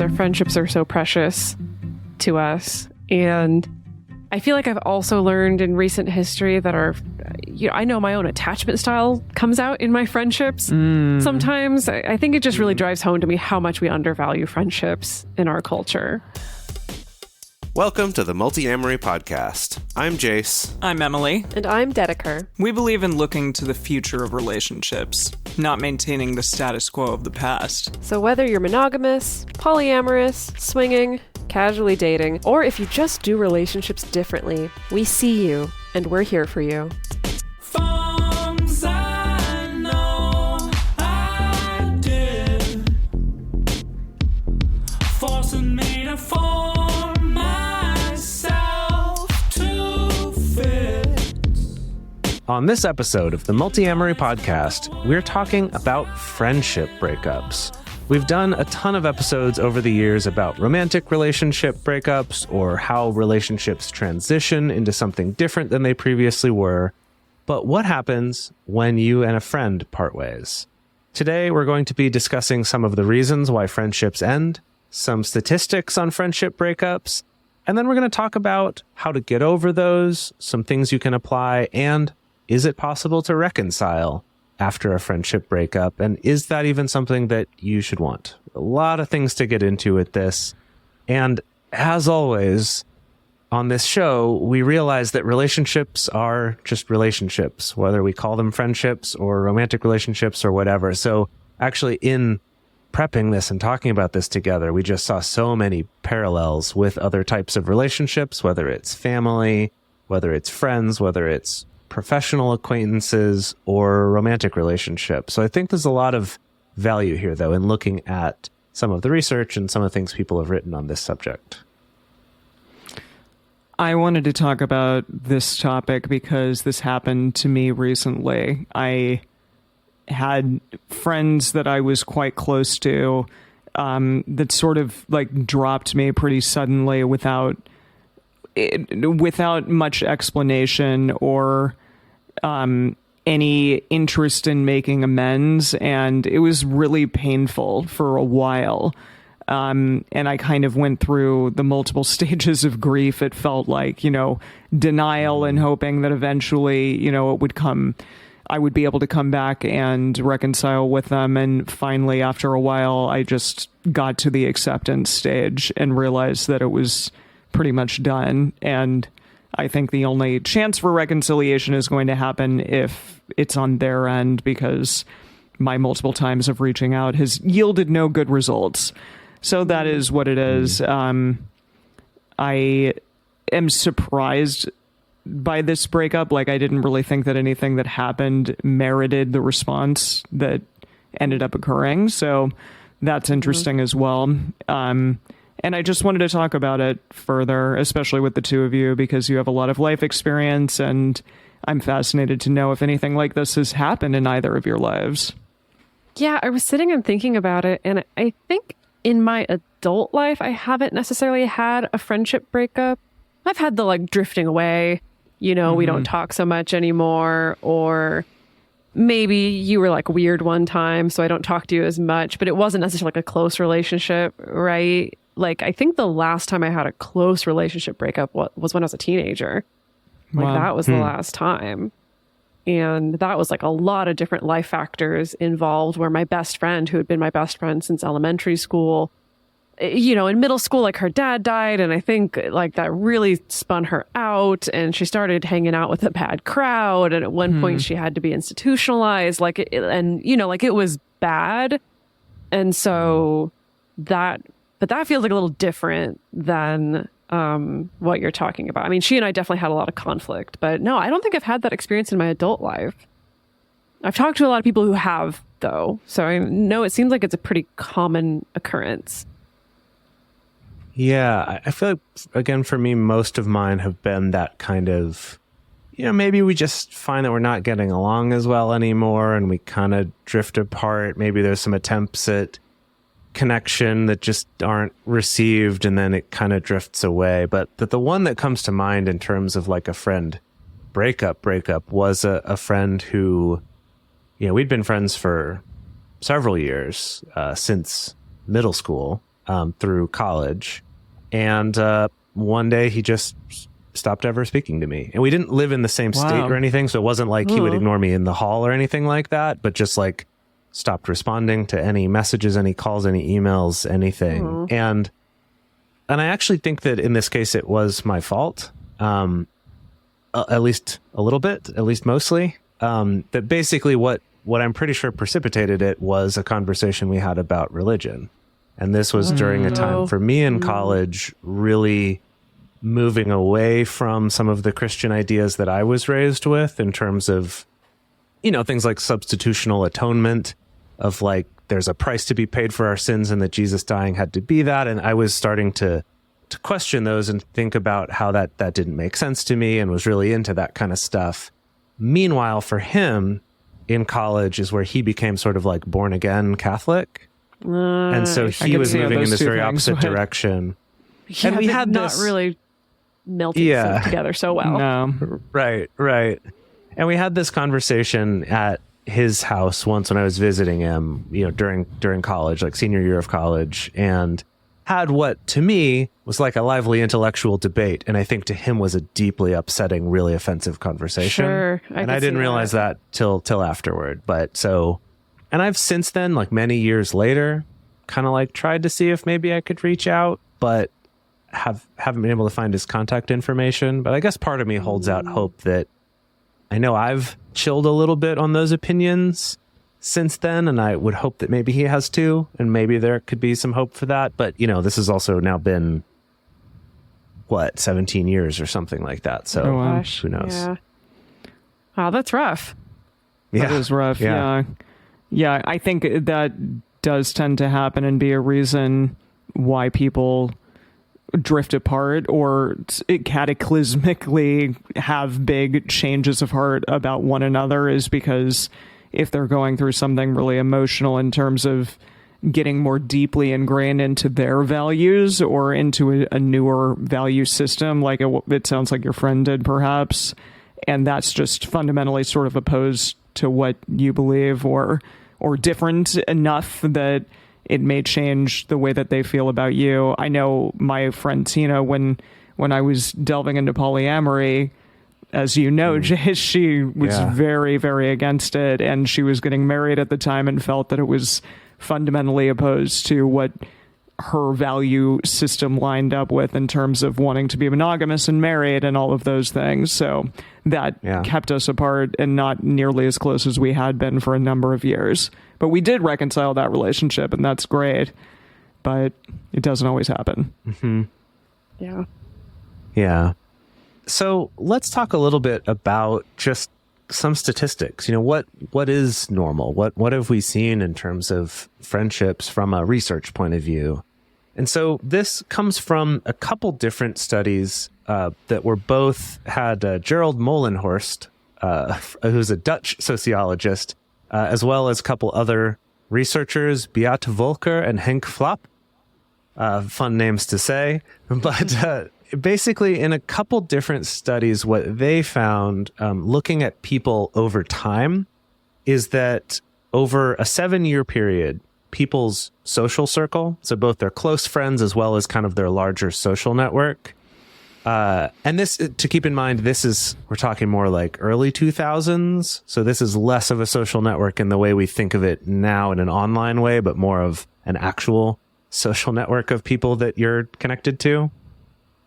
Our friendships are so precious to us. And I feel like I've also learned in recent history that I know my own attachment style comes out in my friendships. Sometimes I think it just really drives home to me how much we undervalue friendships in our culture. Welcome to the Multiamory podcast. I'm Jase. I'm Emily. And I'm Dedeker. We believe in looking to the future of relationships, not maintaining the status quo of the past. So whether you're monogamous, polyamorous, swinging, casually dating, or if you just do relationships differently, we see you and we're here for you. On this episode of the Multiamory podcast, we're talking about friendship breakups. We've done a ton of episodes over the years about romantic relationship breakups or how relationships transition into something different than they previously were. But what happens when you and a friend part ways? Today, we're going to be discussing some of the reasons why friendships end, some statistics on friendship breakups, and then we're going to talk about how to get over those, some things you can apply, and is it possible to reconcile after a friendship breakup? And is that even something that you should want? A lot of things to get into with this. And as always, on this show, we realize that relationships are just relationships, whether we call them friendships or romantic relationships or whatever. So actually, in prepping this and talking about this together, we just saw so many parallels with other types of relationships, whether it's family, whether it's friends, whether it's professional acquaintances or romantic relationships. So I think there's a lot of value here, though, in looking at some of the research and some of the things people have written on this subject. I wanted to talk about this topic because this happened to me recently. I had friends that I was quite close to that sort of like dropped me pretty suddenly without much explanation or any interest in making amends. And it was really painful for a while. And I kind of went through the multiple stages of grief. It felt like, denial and hoping that eventually, it would come. I would be able to come back and reconcile with them. And finally, after a while, I just got to the acceptance stage and realized that it was pretty much done. And I think the only chance for reconciliation is going to happen if it's on their end, because my multiple times of reaching out has yielded no good results. So that is what it is. I am surprised by this breakup. Like, I didn't really think that anything that happened merited the response that ended up occurring. So that's interesting as well. And I just wanted to talk about it further, especially with the two of you, because you have a lot of life experience, and I'm fascinated to know if anything like this has happened in either of your lives. Yeah, I was sitting and thinking about it, and I think in my adult life, I haven't necessarily had a friendship breakup. I've had the drifting away, we don't talk so much anymore, or maybe you were weird one time, so I don't talk to you as much, but it wasn't necessarily a close relationship, right? I think the last time I had a close relationship breakup was when I was a teenager. Wow. That was the last time. And that was a lot of different life factors involved, where my best friend, who had been my best friend since elementary school, in middle school, her dad died. And I think that really spun her out, and she started hanging out with a bad crowd. And at one point she had to be institutionalized, it was bad. And so but that feels a little different than what you're talking about. I mean, she and I definitely had a lot of conflict, but no, I don't think I've had that experience in my adult life. I've talked to a lot of people who have, though. So I know it seems like it's a pretty common occurrence. Yeah, I feel like, again, for me, most of mine have been that kind of, maybe we just find that we're not getting along as well anymore and we kind of drift apart. Maybe there's some attempts at connection that just aren't received, and then it kind of drifts away. But the one that comes to mind in terms of a friend breakup was a friend who, we'd been friends for several years, since middle school. through college. And one day he just stopped ever speaking to me. And we didn't live in the same state or anything, so it wasn't like he would ignore me in the hall or anything like that, but just like stopped responding to any messages, any calls, any emails, anything. And I actually think that in this case it was my fault, at least a little bit, at least mostly. That basically what I'm pretty sure precipitated it was a conversation we had about religion. And this was during a time for me in college really moving away from some of the Christian ideas that I was raised with in terms of, things like substitutional atonement, of like, there's a price to be paid for our sins and that Jesus dying had to be that. And I was starting to question those and think about how that didn't make sense to me and was really into that kind of stuff. Meanwhile, for him in college is where he became sort of like born again Catholic. And so he was moving in this very opposite direction. Yeah, and we had not really melted together so well. No. Right. And we had this conversation at his house once when I was visiting him, during college, like senior year of college, and had what to me was like a lively intellectual debate. And I think to him was a deeply upsetting, really offensive conversation. Sure. I didn't realize that till afterward. And I've since then, like many years later, kind of like tried to see if maybe I could reach out, but haven't been able to find his contact information. But I guess part of me holds out hope that I know I've chilled a little bit on those opinions since then, and I would hope that maybe he has too, and maybe there could be some hope for that. But this has also now been 17 years or something like that. So who knows? Yeah. Wow, that's rough. Yeah. That is rough. Yeah. I think that does tend to happen and be a reason why people drift apart or cataclysmically have big changes of heart about one another, is because if they're going through something really emotional in terms of getting more deeply ingrained into their values or into a newer value system, like it sounds like your friend did perhaps, and that's just fundamentally sort of opposed to what you believe or different enough that it may change the way that they feel about you. I know my friend Tina, when I was delving into polyamory, as you know, Jase, she was very, very against it, and she was getting married at the time and felt that it was fundamentally opposed to what her value system lined up with in terms of wanting to be monogamous and married and all of those things. So that kept us apart and not nearly as close as we had been for a number of years. But we did reconcile that relationship, and that's great. But it doesn't always happen. Mm-hmm. Yeah. Yeah. So let's talk a little bit about just some statistics. What is normal? What have we seen in terms of friendships from a research point of view? And so this comes from a couple different studies that were both had Gerald Molenhorst, who's a Dutch sociologist, as well as a couple other researchers, Beate Volker and Henk Flap. Fun names to say, but basically in a couple different studies, what they found looking at people over time is that over a 7-year period, people's social circle, so both their close friends as well as kind of their larger social network. And this, to keep in mind, we're talking more like early 2000s. So this is less of a social network in the way we think of it now in an online way, but more of an actual social network of people that you're connected to.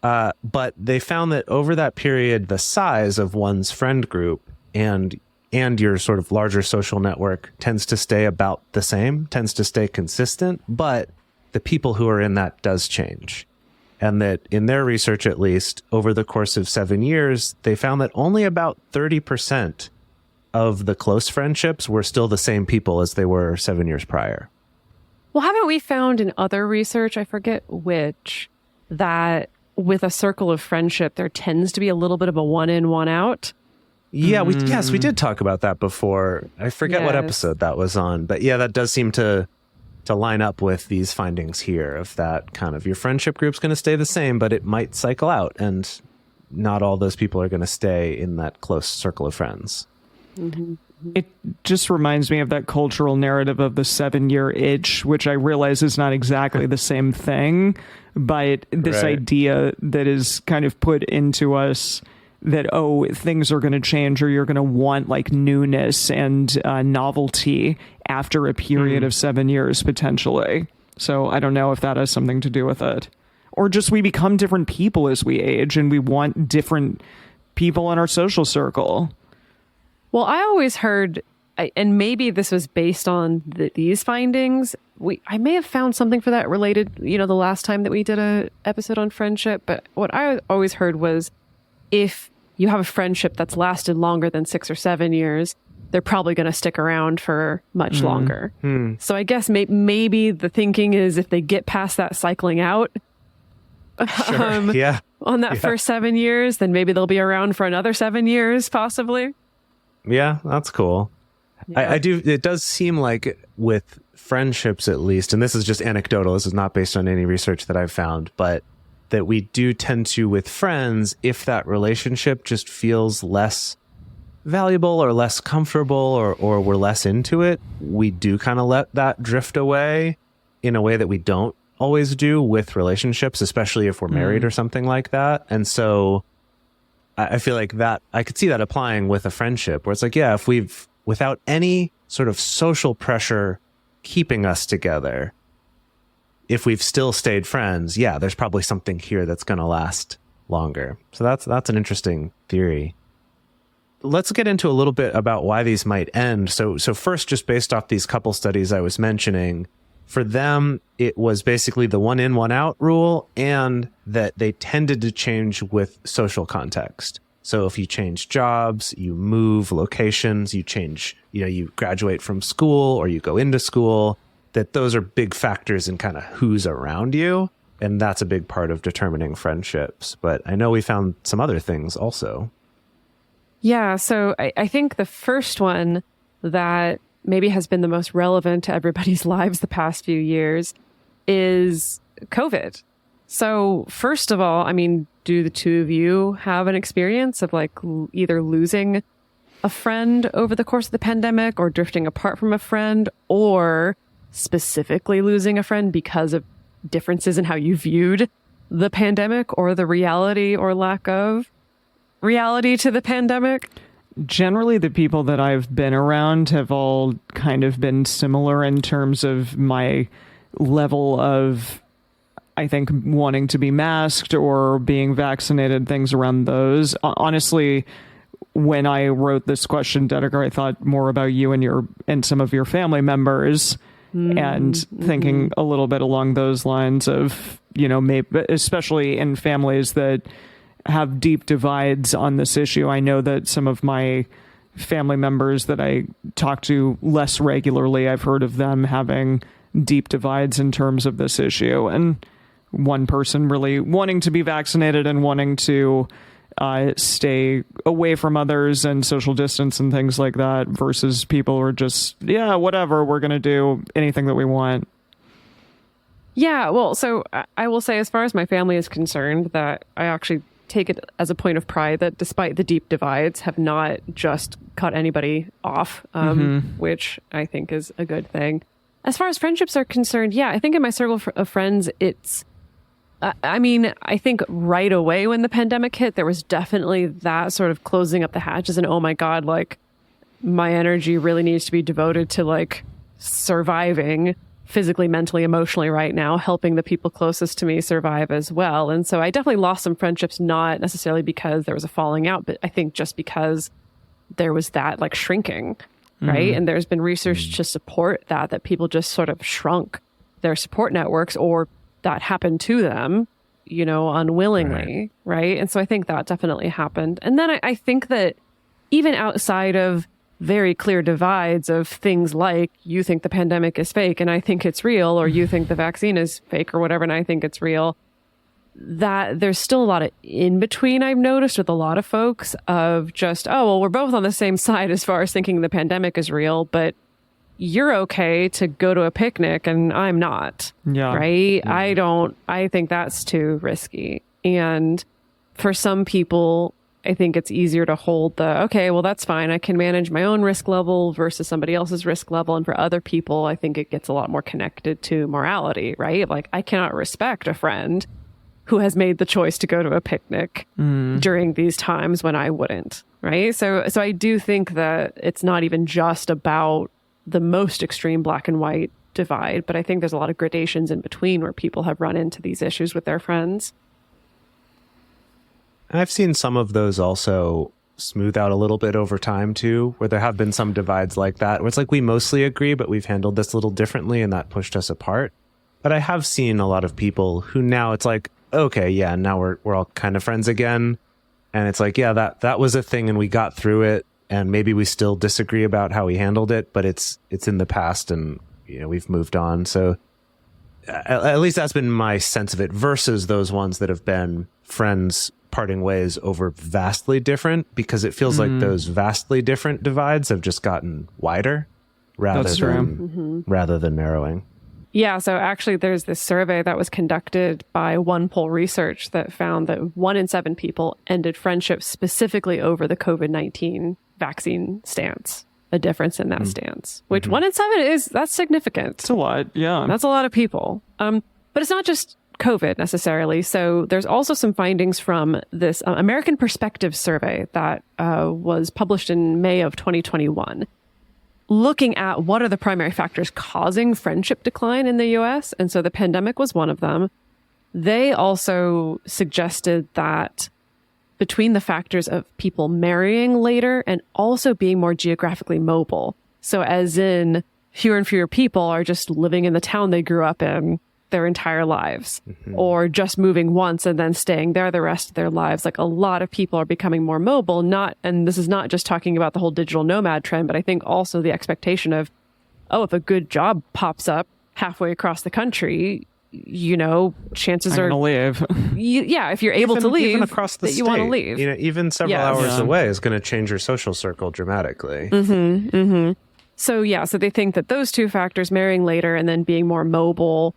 But they found that over that period, the size of one's friend group and your sort of larger social network tends to stay about the same, tends to stay consistent, but the people who are in that does change. And that in their research, at least, over the course of 7 years, they found that only about 30% of the close friendships were still the same people as they were 7 years prior. Well, haven't we found in other research, I forget which, that with a circle of friendship, there tends to be a little bit of a one in, one out? Yeah, we did talk about that before. I forget what episode that was on, but yeah, that does seem to line up with these findings here of that kind of your friendship group's going to stay the same, but it might cycle out, and not all those people are going to stay in that close circle of friends. Mm-hmm. It just reminds me of that cultural narrative of the 7-year itch, which I realize is not exactly the same thing, but this idea that is kind of put into us that, oh, things are going to change, or you're going to want like newness and novelty after a period of 7 years, potentially. So I don't know if that has something to do with it. Or just we become different people as we age, and we want different people in our social circle. Well, I always heard, and maybe this was based on these findings, I may have found something for that related, the last time that we did a episode on friendship. But what I always heard was, if you have a friendship that's lasted longer than 6 or 7 years, they're probably going to stick around for much longer. So I guess maybe the thinking is, if they get past that cycling out on that first 7 years, then maybe they'll be around for another 7 years, possibly. Yeah, that's cool. Yeah. It does seem like with friendships, at least, and this is just anecdotal, this is not based on any research that I've found, but that we do tend to, with friends, if that relationship just feels less valuable or less comfortable, or we're less into it, we do kind of let that drift away in a way that we don't always do with relationships, especially if we're married or something like that. And so I feel like that I could see that applying with a friendship, where it's like, yeah, if we've, without any sort of social pressure keeping us together, if we've still stayed friends, yeah, there's probably something here that's going to last longer. So that's an interesting theory. Let's get into a little bit about why these might end. So first, just based off these couple studies I was mentioning, for them, it was basically the 1 in, 1 out rule, and that they tended to change with social context. So if you change jobs, you move locations, you change, you graduate from school or you go into school, that those are big factors in kind of who's around you. And that's a big part of determining friendships. But I know we found some other things also. Yeah, so I think the first one that maybe has been the most relevant to everybody's lives the past few years is COVID. So first of all, I mean, do the two of you have an experience of like either losing a friend over the course of the pandemic, or drifting apart from a friend, or specifically losing a friend because of differences in how you viewed the pandemic, or the reality or lack of reality to the pandemic? Generally, the people that I've been around have all kind of been similar in terms of my level of, I think, wanting to be masked or being vaccinated, things around those. Honestly, when I wrote this question, Dedeker, I thought more about you and some of your family members, and thinking a little bit along those lines of, maybe, especially in families that have deep divides on this issue. I know that some of my family members that I talk to less regularly, I've heard of them having deep divides in terms of this issue. And one person really wanting to be vaccinated and wanting to stay away from others and social distance and things like that, versus people who are just, yeah, whatever, we're going to do anything that we want. Yeah, well, so I will say, as far as my family is concerned, that I actually take it as a point of pride that despite the deep divides, have not just cut anybody off, which I think is a good thing. As far as friendships are concerned, yeah, I think in my circle of friends, it's, I think right away when the pandemic hit, there was definitely that sort of closing up the hatches and, oh my God, like my energy really needs to be devoted to like surviving physically, mentally, emotionally right now, helping the people closest to me survive as well. And so I definitely lost some friendships, not necessarily because there was a falling out, but I think just because there was that like shrinking, right? And there's been research to support that people just sort of shrunk their support networks, or that happened to them, unwillingly, right? And so I think that definitely happened. And then I think that even outside of very clear divides of things like, you think the pandemic is fake and I think it's real, or you think the vaccine is fake or whatever and I think it's real, that there's still a lot of in between, I've noticed with a lot of folks, of just, oh, well, we're both on the same side as far as thinking the pandemic is real, but you're okay to go to a picnic and I'm not. Yeah. Right? Yeah. I think that's too risky. And for some people, I think it's easier to hold okay, well, that's fine. I can manage my own risk level versus somebody else's risk level. And for other people, I think it gets a lot more connected to morality, right? Like, I cannot respect a friend who has made the choice to go to a picnic during these times when I wouldn't, right? So I do think that it's not even just about the most extreme black and white divide, but I think there's a lot of gradations in between where people have run into these issues with their friends. I've seen some of those also smooth out a little bit over time too, where there have been some divides like that, where it's like we mostly agree, but we've handled this a little differently and that pushed us apart. But I have seen a lot of people who now it's like, okay, yeah, now we're all kind of friends again. And it's like, yeah, that was a thing and we got through it, and maybe we still disagree about how we handled it, but it's in the past and we've moved on. So at least that's been my sense of it, versus those ones that have been friends parting ways over vastly different, because it feels like those vastly different divides have just gotten wider rather than narrowing. Yeah, so actually there's this survey that was conducted by One Poll Research that found that 1 in 7 people ended friendships specifically over the COVID-19 vaccine stance, a difference in that stance, which 1 in 7 that's significant. It's a lot, yeah. That's a lot of people. But it's not just COVID necessarily. So there's also some findings from this American Perspective survey that was published in May of 2021. Looking at what are the primary factors causing friendship decline in the US. And so the pandemic was one of them. They also suggested that between the factors of people marrying later and also being more geographically mobile. So as in fewer and fewer people are just living in the town they grew up in their entire lives, or just moving once and then staying there the rest of their lives. Like, a lot of people are becoming more mobile, and this is not just talking about the whole digital nomad trend, but I think also the expectation of, if a good job pops up halfway across the country, chances are gonna leave. If you're able to leave, even across the that state, you want to leave. Even several hours away is going to change your social circle dramatically. So they think that those two factors, marrying later and then being more mobile,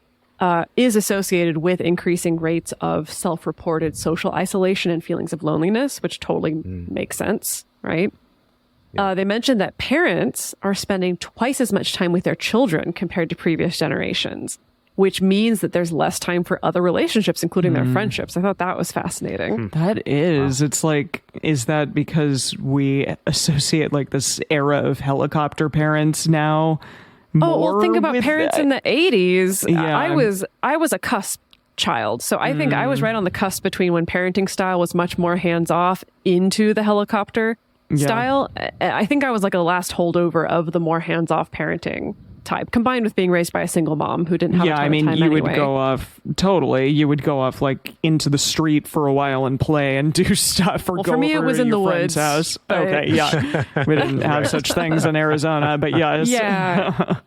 is associated with increasing rates of self-reported social isolation and feelings of loneliness, which totally makes sense, right? Yeah. They mentioned that parents are spending twice as much time with their children compared to previous generations, which means that there's less time for other relationships, including their friendships. I thought that was fascinating. That is. Wow. It's like, is that because we associate like this era of helicopter parents now? Think about parents in the 80s. Yeah. I was a cusp child. So I think I was right on the cusp between when parenting style was much more hands-off into the helicopter style. I think I was like a last holdover of the more hands-off parenting type, combined with being raised by a single mom who didn't have a ton of time you anyway. would go off like into the street for a while and play and do stuff, or go for me over it was to in your the friend's woods. house. Okay, yeah. We didn't have such things in Arizona, but yes. Yeah.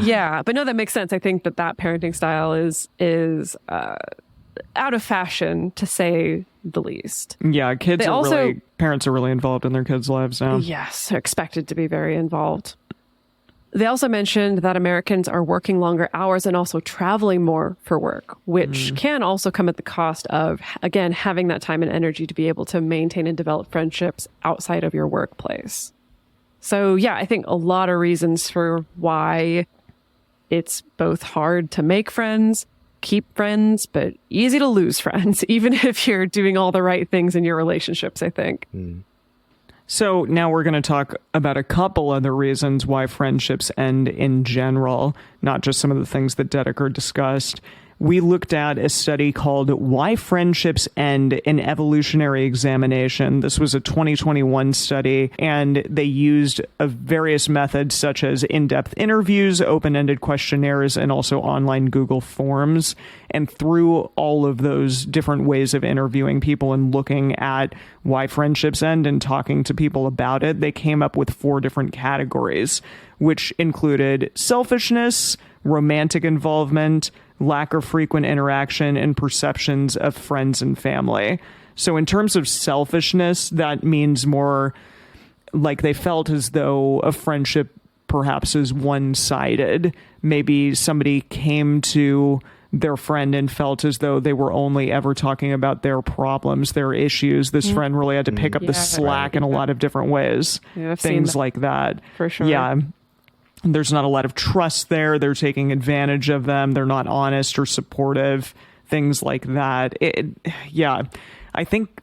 Yeah, but no, that makes sense. I think that parenting style is out of fashion, to say the least. Yeah, parents are really involved in their kids' lives now. Yes, they're expected to be very involved. They also mentioned that Americans are working longer hours and also traveling more for work, which can also come at the cost of, again, having that time and energy to be able to maintain and develop friendships outside of your workplace. So, I think a lot of reasons for why it's both hard to make friends, keep friends, but easy to lose friends, even if you're doing all the right things in your relationships, I think. So now we're going to talk about a couple other reasons why friendships end in general, not just some of the things that Dedeker discussed. We looked at a study called Why Friendships End, an Evolutionary Examination. This was a 2021 study, and they used various methods such as in-depth interviews, open-ended questionnaires, and also online Google Forms. And through all of those different ways of interviewing people and looking at why friendships end and talking to people about it, they came up with 4 different categories, which included selfishness, romantic involvement, lack of frequent interaction, and perceptions of friends and family. So in terms of selfishness, that means more like they felt as though a friendship perhaps is one-sided. Maybe somebody came to their friend and felt as though they were only ever talking about their problems, their issues. This friend really had to pick up the slack in a lot of different ways. Yeah, I've Things seen like that. for sure. Yeah. There's not a lot of trust there. They're taking advantage of them. They're not honest or supportive. Things like that. I think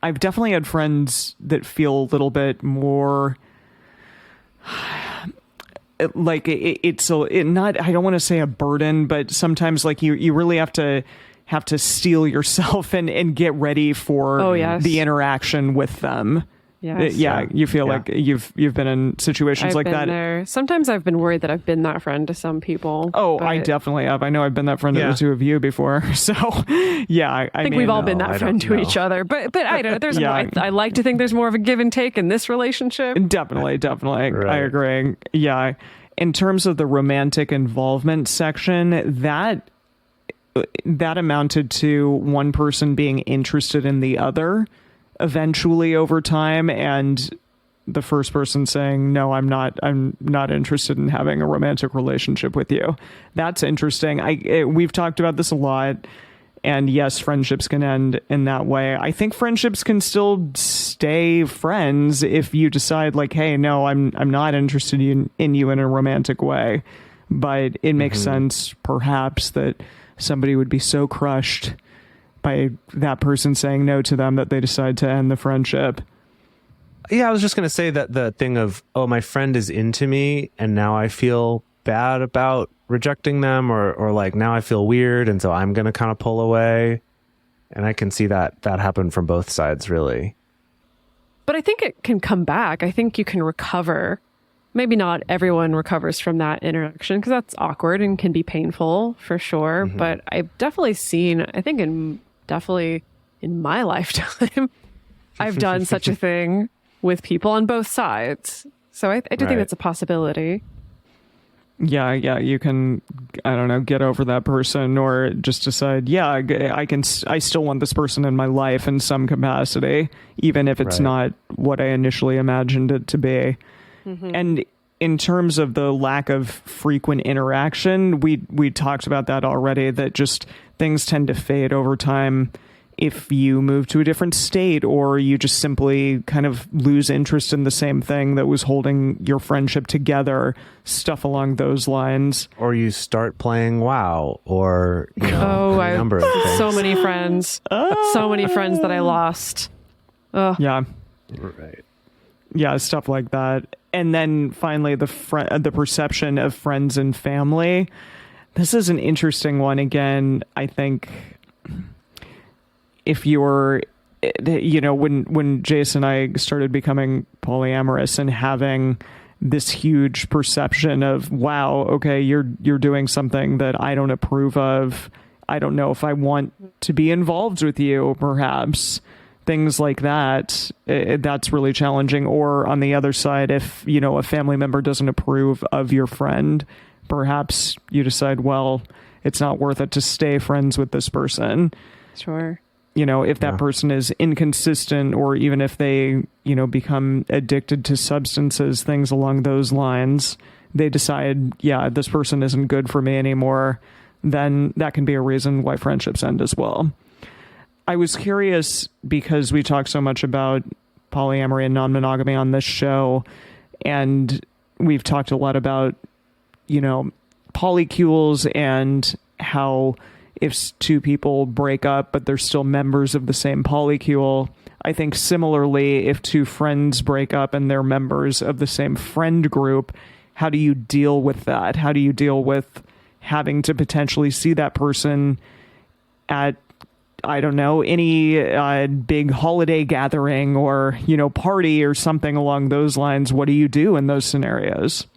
I've definitely had friends that feel a little bit more like it's not, I don't want to say a burden, but sometimes like you really have to steel yourself and get ready for the interaction with them. Yes. You feel like you've been in situations I've like been that. There. Sometimes I've been worried that I've been that friend to some people. Oh, I definitely have. I know I've been that friend to the two of you before. So, I think mean, we've all been that friend to each other. But I don't. There's more, I like to think there's more of a give and take in this relationship. Definitely. Right. I agree. Yeah. In terms of the romantic involvement section, that amounted to one person being interested in the other eventually over time, and the first person saying, no, I'm not interested in having a romantic relationship with you. That's interesting. We've talked about this a lot, and yes, friendships can end in that way. I think friendships can still stay friends if you decide like, hey, no, I'm not interested in you in a romantic way. But it makes sense perhaps that somebody would be so crushed by that person saying no to them that they decide to end the friendship. Yeah, I was just going to say that the thing of, oh, my friend is into me and now I feel bad about rejecting them, or like now I feel weird and so I'm going to kind of pull away. And I can see that happen from both sides, really. But I think it can come back. I think you can recover. Maybe not everyone recovers from that interaction because that's awkward and can be painful for sure. But I've definitely seen, I think definitely in my lifetime, I've done such a thing with people on both sides. So I do think that's a possibility. Yeah, you can, I don't know, get over that person or just decide, I still want this person in my life in some capacity, even if it's not what I initially imagined it to be. And in terms of the lack of frequent interaction, we talked about that already, that just things tend to fade over time if you move to a different state, or you just simply kind of lose interest in the same thing that was holding your friendship together, stuff along those lines. Or you start playing WoW, or a number of things. So many friends that I lost. Yeah. Right. Yeah, stuff like that. And then finally, the perception of friends and family. This is an interesting one. Again, I think if you're, when Jase and I started becoming polyamorous and having this huge perception of, wow, okay, you're doing something that I don't approve of. I don't know if I want to be involved with you, perhaps. Things like that, that's really challenging. Or on the other side, if, a family member doesn't approve of your friend, perhaps you decide, well, it's not worth it to stay friends with this person. Sure. If that person is inconsistent, or even if they, become addicted to substances, things along those lines, they decide, this person isn't good for me anymore, then that can be a reason why friendships end as well. I was curious because we talk so much about polyamory and non-monogamy on this show, and we've talked a lot about, polycules and how if two people break up but they're still members of the same polycule. I think similarly, if two friends break up and they're members of the same friend group, how do you deal with that? How do you deal with having to potentially see that person at, I don't know, any big holiday gathering or, party or something along those lines? What do you do in those scenarios?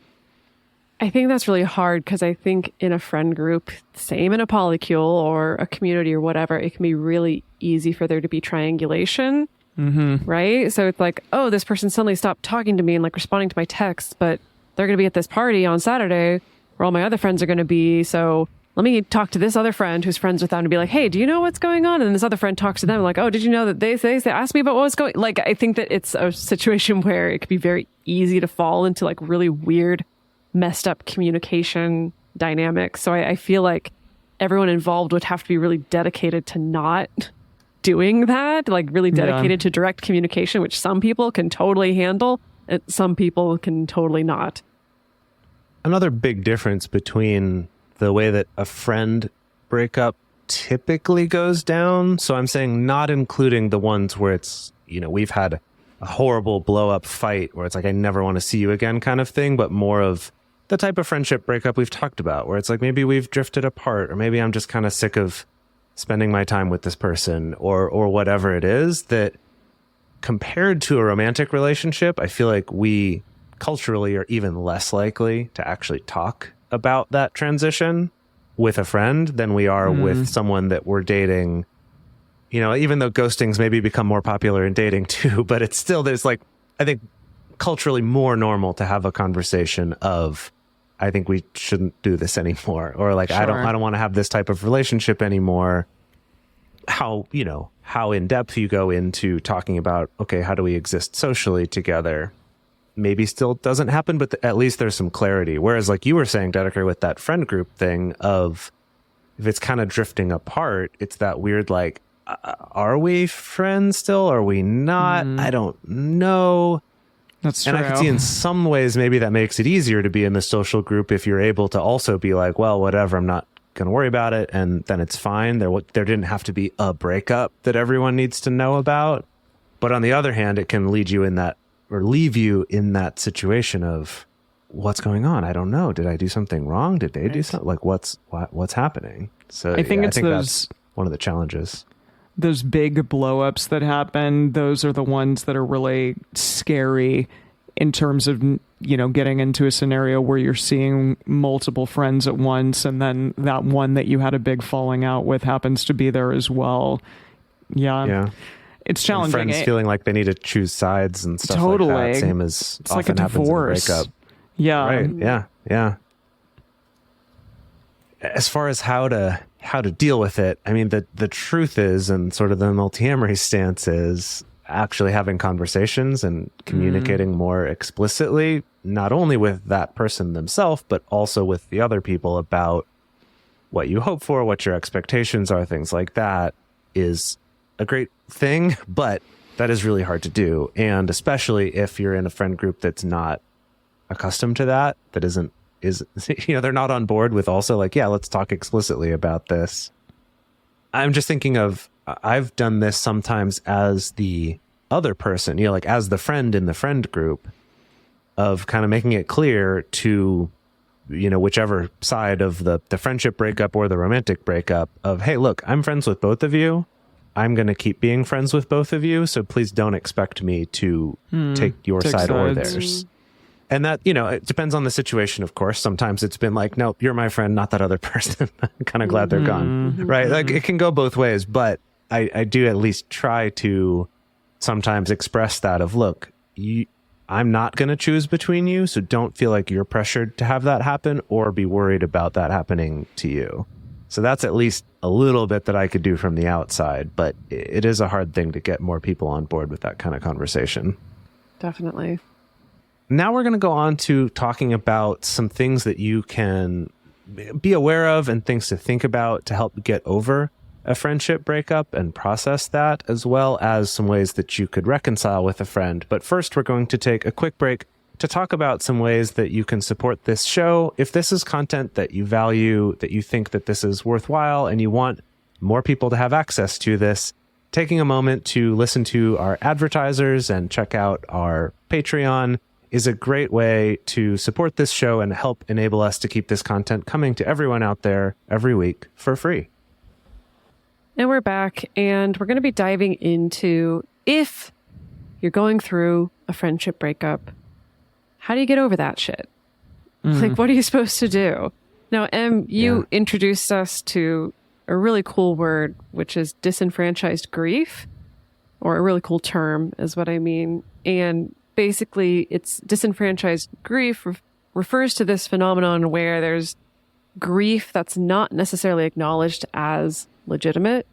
I think that's really hard because I think in a friend group, same in a polycule or a community or whatever, it can be really easy for there to be triangulation, right? So it's like, oh, this person suddenly stopped talking to me and like responding to my texts, but they're going to be at this party on Saturday where all my other friends are going to be. So let me talk to this other friend who's friends with them and be like, hey, do you know what's going on? And this other friend talks to them like, oh, did you know that they asked me about what was going on? Like, I think that it's a situation where it could be very easy to fall into like really weird, messed up communication dynamics. So I feel like everyone involved would have to be really dedicated to not doing that, like really dedicated to direct communication, which some people can totally handle and some people can totally not. Another big difference between the way that a friend breakup typically goes down. So I'm saying not including the ones where it's, we've had a horrible blow up fight where it's like, I never want to see you again kind of thing, but more of the type of friendship breakup we've talked about where it's like, maybe we've drifted apart, or maybe I'm just kind of sick of spending my time with this person, or whatever it is. That compared to a romantic relationship, I feel like we culturally are even less likely to actually talk about that transition with a friend than we are with someone that we're dating. Even though ghosting's maybe become more popular in dating too, but it's still, there's like, I think culturally more normal to have a conversation of, I think we shouldn't do this anymore, or like, Sure. I don't want to have this type of relationship anymore. How in depth you go into talking about, okay, how do we exist socially together? Maybe still doesn't happen, but at least there's some clarity. Whereas like you were saying, Dedeker, with that friend group thing of, if it's kind of drifting apart, it's that weird, like, are we friends still? Are we not? I don't know. That's true. And I can see in some ways maybe that makes it easier to be in the social group if you're able to also be like, well, whatever, I'm not going to worry about it, and then it's fine. There didn't have to be a breakup that everyone needs to know about. But on the other hand, it can lead you in that, or leave you in that situation of, what's going on? I don't know. Did I do something wrong? Did they do something? Like, what's happening? So I think that's one of the challenges. Those big blow-ups that happen, those are the ones that are really scary in terms of, getting into a scenario where you're seeing multiple friends at once, and then that one that you had a big falling out with happens to be there as well. Yeah. It's challenging. And friends feeling like they need to choose sides and stuff totally. like that. Same as it's often like a divorce. Happens in a breakup. Yeah. Right. Yeah. As far as how to deal with it, I mean, the truth is, and sort of the multiamory stance is actually having conversations and communicating more explicitly, not only with that person themselves, but also with the other people about what you hope for, what your expectations are, things like that is a great thing, but that is really hard to do. And especially if you're in a friend group that's not accustomed to that they're not on board with also like, yeah, let's talk explicitly about this. I'm just thinking of, I've done this sometimes as the other person, like as the friend in the friend group, of kind of making it clear to, whichever side of the friendship breakup or the romantic breakup of, hey, look, I'm friends with both of you. I'm going to keep being friends with both of you. So please don't expect me to take your side or theirs. And that, it depends on the situation, of course. Sometimes it's been like, no, you're my friend, not that other person. I'm kind of glad they're gone. Right. Like it can go both ways, but I do at least try to sometimes express that of, look, I'm not going to choose between you. So don't feel like you're pressured to have that happen or be worried about that happening to you. So that's at least a little bit that I could do from the outside, but it is a hard thing to get more people on board with that kind of conversation. Definitely. Now we're going to go on to talking about some things that you can be aware of and things to think about to help get over a friendship breakup and process that, as well as some ways that you could reconcile with a friend. But first, we're going to take a quick break to talk about some ways that you can support this show. If this is content that you value, that you think that this is worthwhile, and you want more people to have access to this, taking a moment to listen to our advertisers and check out our Patreon is a great way to support this show and help enable us to keep this content coming to everyone out there every week for free. And we're back, and we're going to be diving into, if you're going through a friendship breakup, how do you get over that shit? Like, what are you supposed to do? Now, Em, you introduced us to a really cool word, which is disenfranchised grief, or a really cool term is what I mean. And basically, it's disenfranchised grief refers to this phenomenon where there's grief that's not necessarily acknowledged as legitimate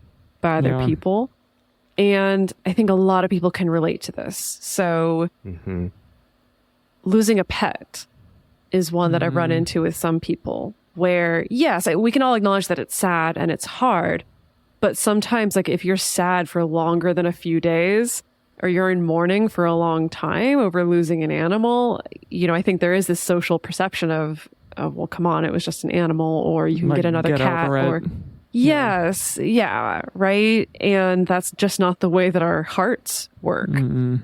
by other people. And I think a lot of people can relate to this. So losing a pet is one that I've run into with some people. where, yes, we can all acknowledge that it's sad and it's hard, but sometimes, like, if you're sad for longer than a few days, or you're in mourning for a long time over losing an animal, I think there is this social perception of, well, come on, it was just an animal, or you can get another cat, or yes, yeah, right. And that's just not the way that our hearts work. Mm-hmm.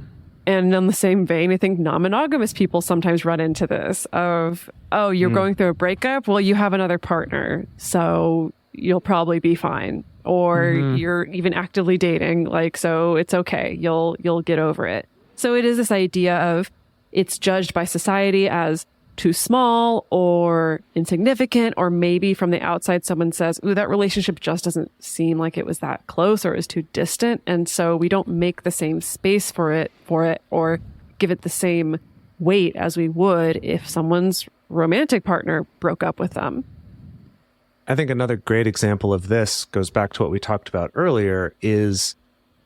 And in the same vein, I think non-monogamous people sometimes run into this of, oh, you're going through a breakup. Well, you have another partner, so you'll probably be fine. Or you're even actively dating, like, so it's okay. You'll get over it. So it is this idea of it's judged by society as too small or insignificant, or maybe from the outside someone says, ooh, that relationship just doesn't seem like it was that close or is too distant. And so we don't make the same space for it or give it the same weight as we would if someone's romantic partner broke up with them. I think another great example of this goes back to what we talked about earlier is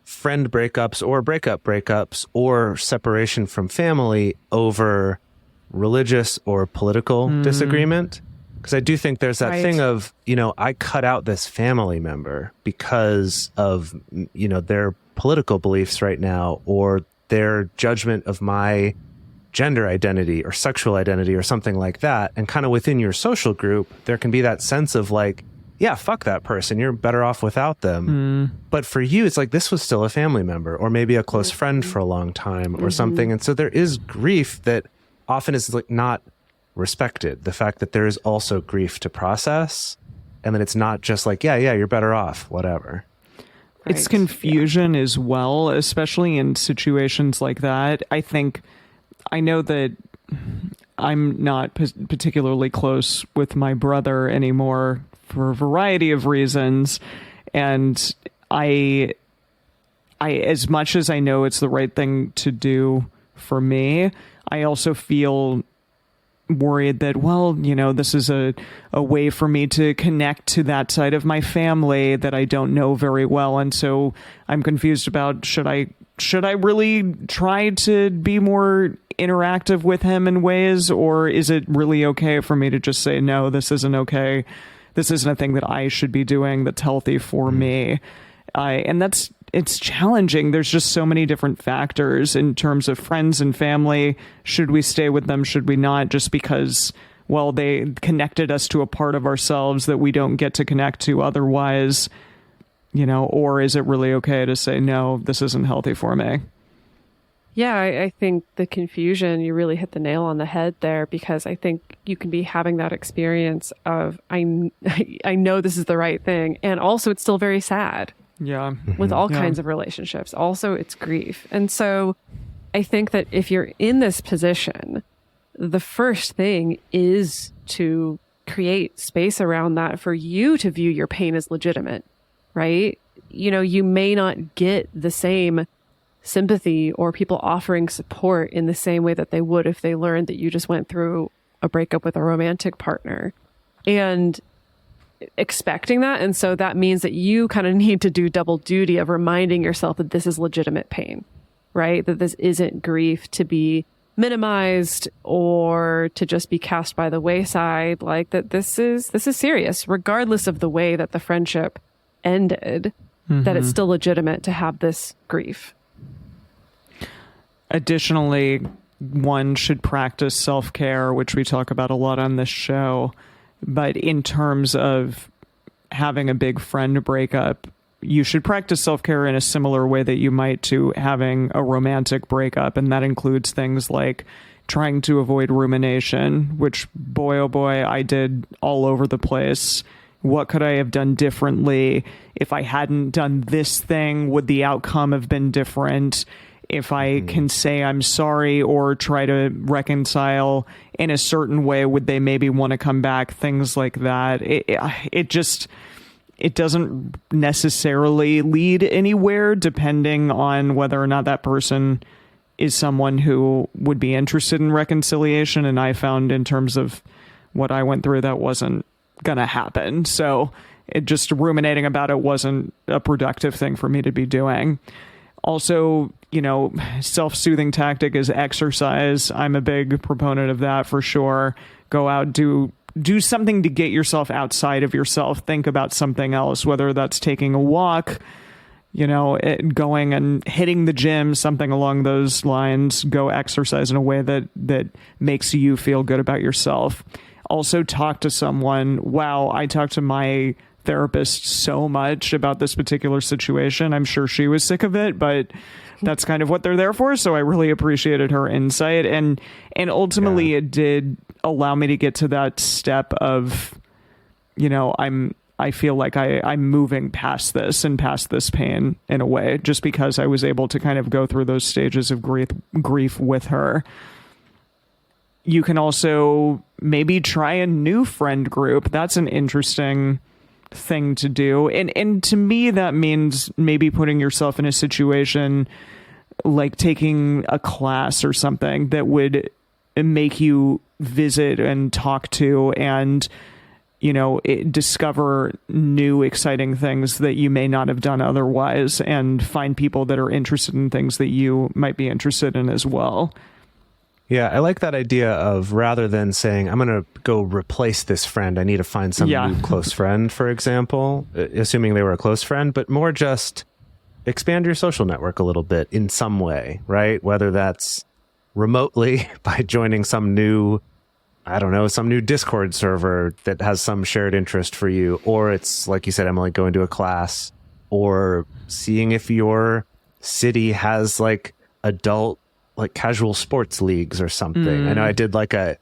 friend breakups or breakups or separation from family over religious or political disagreement. Because I do think there's that thing of, I cut out this family member because of, their political beliefs right now, or their judgment of my gender identity or sexual identity or something like that. And kind of within your social group, there can be that sense of like, yeah, fuck that person. You're better off without them. But for you, it's like, this was still a family member or maybe a close friend for a long time or something. And so there is grief that often is like not respected. The fact that there is also grief to process, and that it's not just like, yeah, you're better off, whatever. Right. It's confusion as well, especially in situations like that. I know that I'm not particularly close with my brother anymore for a variety of reasons. And I, as much as I know it's the right thing to do for me, I also feel worried that, well, this is a way for me to connect to that side of my family that I don't know very well. And so I'm confused about, should I really try to be more interactive with him in ways, or is it really okay for me to just say, no, this isn't okay. This isn't a thing that I should be doing that's healthy for me. And it's challenging. There's just so many different factors in terms of friends and family. Should we stay with them? Should we not? Just because, well, they connected us to a part of ourselves that we don't get to connect to otherwise, or is it really okay to say, no, this isn't healthy for me? Yeah, I think the confusion, you really hit the nail on the head there, because I think you can be having that experience of, I know this is the right thing. And also it's still very sad. Yeah. With all kinds of relationships. Also, it's grief. And so I think that if you're in this position, the first thing is to create space around that for you to view your pain as legitimate, right? You may not get the same sympathy or people offering support in the same way that they would if they learned that you just went through a breakup with a romantic partner. And expecting that. And so that means that you kind of need to do double duty of reminding yourself that this is legitimate pain, right? That this isn't grief to be minimized or to just be cast by the wayside. Like that this is serious, regardless of the way that the friendship ended, that it's still legitimate to have this grief. Additionally, one should practice self-care, which we talk about a lot on this show. But in terms of having a big friend breakup, you should practice self-care in a similar way that you might to having a romantic breakup. And that includes things like trying to avoid rumination, which, boy, oh boy, I did all over the place. What could I have done differently? If I hadn't done this thing, would the outcome have been different? If I can say I'm sorry or try to reconcile in a certain way, would they maybe want to come back? Things like that. It doesn't necessarily lead anywhere, depending on whether or not that person is someone who would be interested in reconciliation. And I found in terms of what I went through, that wasn't going to happen. So just ruminating about it wasn't a productive thing for me to be doing. Also, self-soothing tactic is exercise. I'm a big proponent of that for sure. Go out, do do something to get yourself outside of yourself. Think about something else, whether that's taking a walk, going and hitting the gym, something along those lines. Go exercise in a way that makes you feel good about yourself. Also talk to someone. Wow, I talked to my therapist so much about this particular situation. I'm sure she was sick of it, but that's kind of what they're there for. So I really appreciated her insight. And ultimately it did allow me to get to that step of, I feel like I'm moving past this and past this pain in a way, just because I was able to kind of go through those stages of grief with her. You can also maybe try a new friend group. That's an interesting thing to do. And to me, that means maybe putting yourself in a situation like taking a class or something that would make you visit and talk to and discover new exciting things that you may not have done otherwise, and find people that are interested in things that you might be interested in as well. Yeah, I like that idea of, rather than saying, I'm going to go replace this friend, I need to find some new close friend, for example, assuming they were a close friend, but more just expand your social network a little bit in some way, right? Whether that's remotely by joining some new Discord server that has some shared interest for you, or it's, like you said, Emily, going to a class, or seeing if your city has like adult, like casual sports leagues or something. I know I did like a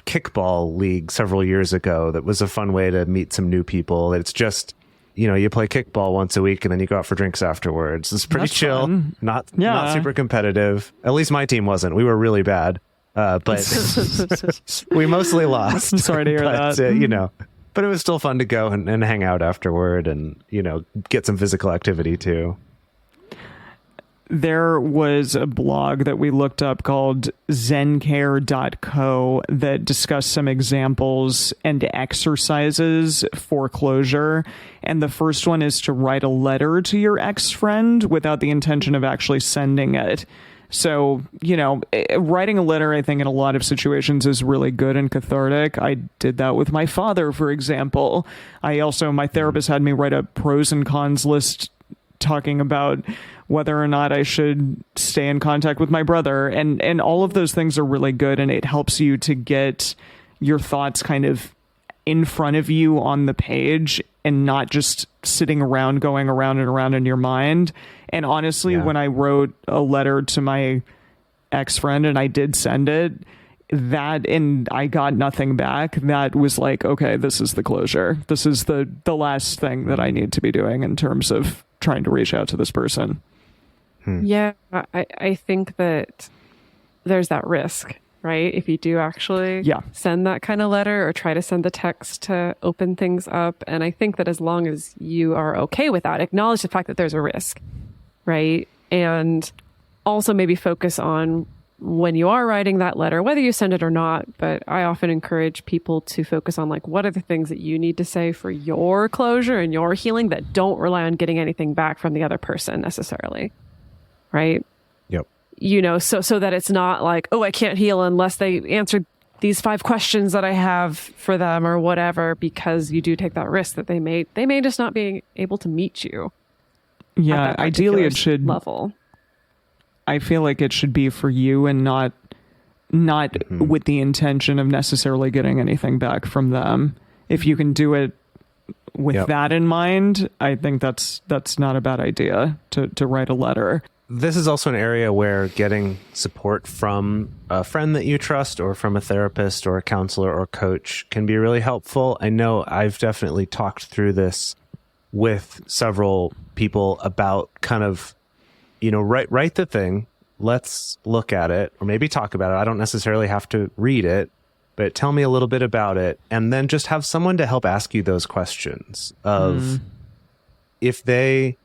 kickball league several years ago that was a fun way to meet some new people. It's just, you play kickball once a week and then you go out for drinks afterwards. It's pretty chill, not super competitive. At least my team wasn't. We were really bad. But we mostly lost. I'm sorry to hear that. But it was still fun to go and hang out afterward and, get some physical activity too. There was a blog that we looked up called zencare.co that discussed some examples and exercises for closure. And the first one is to write a letter to your ex-friend without the intention of actually sending it. So, writing a letter, I think in a lot of situations is really good and cathartic. I did that with my father, for example. My therapist had me write a pros and cons list talking about whether or not I should stay in contact with my brother. And all of those things are really good. And it helps you to get your thoughts kind of in front of you on the page and not just sitting around, going around and around in your mind. And honestly, when I wrote a letter to my ex-friend and I did send it, and I got nothing back, that was like, okay, this is the closure. This is the last thing that I need to be doing in terms of trying to reach out to this person. Yeah, I think that there's that risk, right? If you do actually send that kind of letter or try to send the text to open things up. And I think that as long as you are okay with that, acknowledge the fact that there's a risk, right? And also maybe focus on when you are writing that letter, whether you send it or not. But I often encourage people to focus on like, what are the things that you need to say for your closure and your healing that don't rely on getting anything back from the other person necessarily. Right? Yep. So that it's not like, oh, I can't heal unless they answer these 5 questions that I have for them or whatever, because you do take that risk that they may just not be able to meet you. Yeah, ideally it should level. I feel like it should be for you and not with the intention of necessarily getting anything back from them. If you can do it with that in mind, I think that's not a bad idea to write a letter. This is also an area where getting support from a friend that you trust or from a therapist or a counselor or coach can be really helpful. I know I've definitely talked through this with several people about kind of, write the thing, let's look at it, or maybe talk about it. I don't necessarily have to read it, but tell me a little bit about it. And then just have someone to help ask you those questions of if they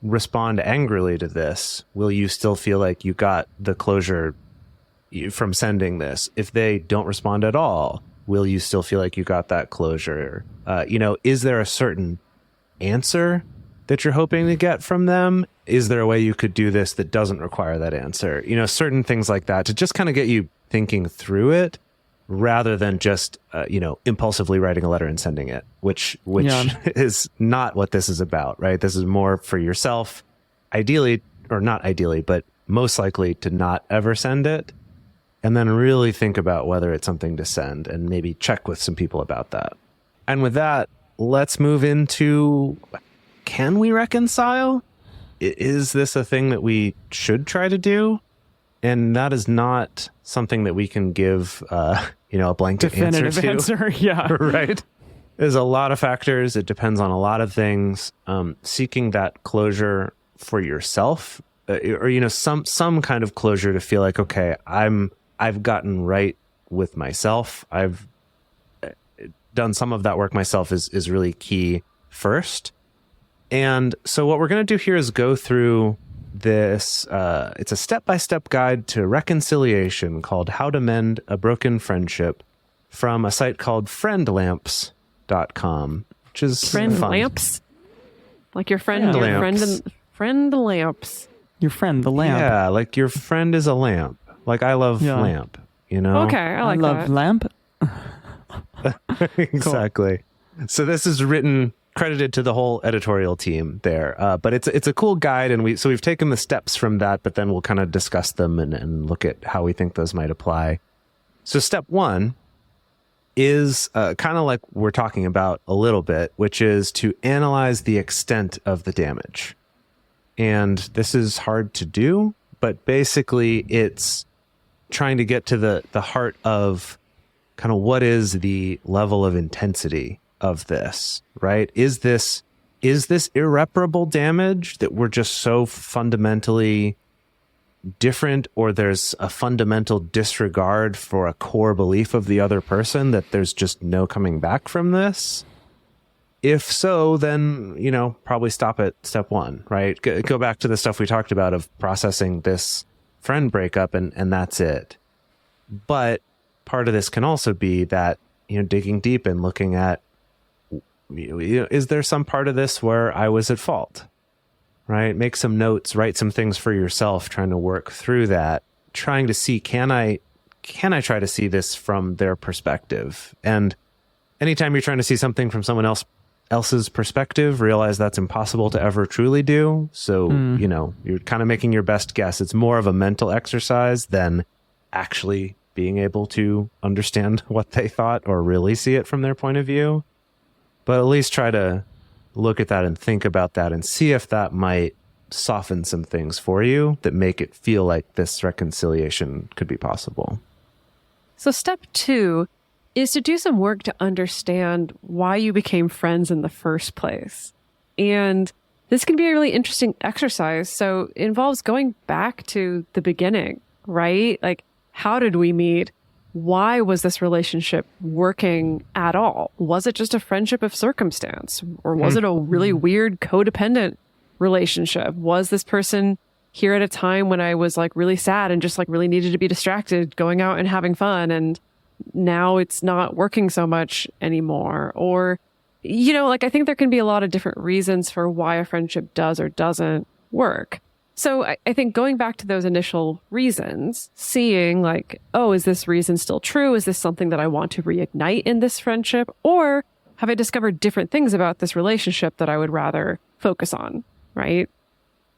respond angrily to this, will you still feel like you got the closure from sending this? If they don't respond at all, will you still feel like you got that closure? Is there a certain answer that you're hoping to get from them? Is there a way you could do this that doesn't require that answer? Certain things like that to just kind of get you thinking through it rather than just, impulsively writing a letter and sending it, which is not what this is about, right? This is more for yourself, ideally, or not ideally, but most likely to not ever send it. And then really think about whether it's something to send and maybe check with some people about that. And with that, let's move into, can we reconcile? Is this a thing that we should try to do? And that is not something that we can give, a blanket definitive answer. Yeah. Right. There's a lot of factors. It depends on a lot of things. Seeking that closure for yourself, or some kind of closure to feel like, okay, I've gotten right with myself. I've done some of that work myself is really key first. And so what we're going to do here is go through this. It's a step-by-step guide to reconciliation called How to Mend a Broken Friendship from a site called friendlamps.com, which is Friend fun. lamps? Like your friend, Yeah. your Lamps. friend lamps. Your friend, the lamp. Yeah, like your friend is a lamp. Like I love lamp, Okay, I like love that. lamp. Exactly. So this is credited to the whole editorial team there. But it's a cool guide, and we've taken the steps from that, but then we'll kind of discuss them and look at how we think those might apply. So step 1 is kind of like we're talking about a little bit, which is to analyze the extent of the damage. And this is hard to do, but basically it's trying to get to the heart of kind of what is the level of intensity of this, right? Is this irreparable damage that we're just so fundamentally different, or there's a fundamental disregard for a core belief of the other person that there's just no coming back from this? If so, then, probably stop at step 1, right? Go back to the stuff we talked about of processing this friend breakup, and that's it. But part of this can also be that, digging deep and looking at, is there some part of this where I was at fault, right? Make some notes, write some things for yourself, trying to work through that, trying to see, can I try to see this from their perspective? And anytime you're trying to see something from someone else's perspective, realize that's impossible to ever truly do. So, you're kind of making your best guess. It's more of a mental exercise than actually being able to understand what they thought or really see it from their point of view. But at least try to look at that and think about that and see if that might soften some things for you that make it feel like this reconciliation could be possible. So step 2 is to do some work to understand why you became friends in the first place. And this can be a really interesting exercise. So it involves going back to the beginning, right? Like, how did we meet? Why was this relationship working at all? Was it just a friendship of circumstance? Or was it a really weird codependent relationship? Was this person here at a time when I was like really sad and just like really needed to be distracted, going out and having fun, and now it's not working so much anymore? Or, I think there can be a lot of different reasons for why a friendship does or doesn't work. So I think going back to those initial reasons, seeing like, oh, is this reason still true? Is this something that I want to reignite in this friendship? Or have I discovered different things about this relationship that I would rather focus on, right?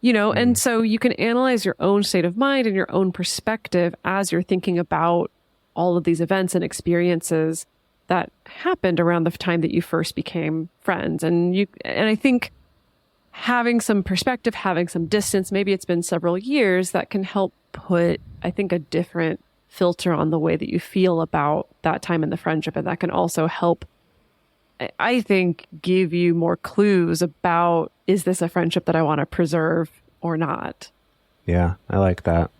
And so you can analyze your own state of mind and your own perspective as you're thinking about all of these events and experiences that happened around the time that you first became friends. And I think having some perspective, having some distance, maybe it's been several years, that can help put, I think, a different filter on the way that you feel about that time in the friendship. And that can also help, I think, give you more clues about, is this a friendship that I want to preserve or not? Yeah, I like that.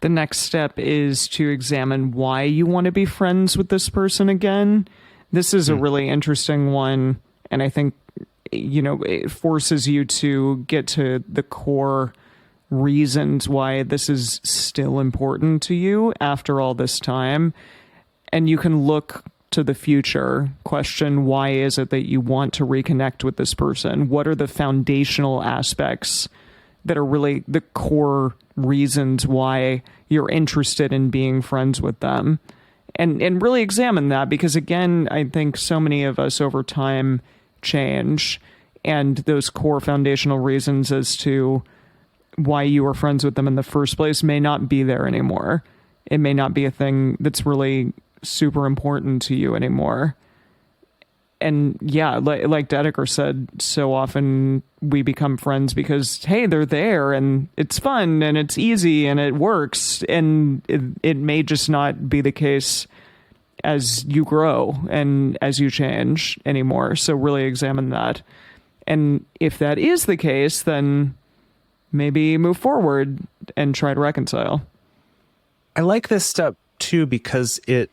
The next step is to examine why you want to be friends with this person again. This is a really interesting one. And I think, it forces you to get to the core reasons why this is still important to you after all this time. And you can look to the future, question, why is it that you want to reconnect with this person? What are the foundational aspects that are really the core reasons why you're interested in being friends with them. And really examine that, because again, I think so many of us over time change, and those core foundational reasons as to why you were friends with them in the first place may not be there anymore. It may not be a thing that's really super important to you anymore. And yeah, like Dedeker said, so often we become friends because, hey, they're there and it's fun and it's easy and it works. And it may just not be the case as you grow and as you change anymore. So really examine that. And if that is the case, then maybe move forward and try to reconcile. I like this step too because it,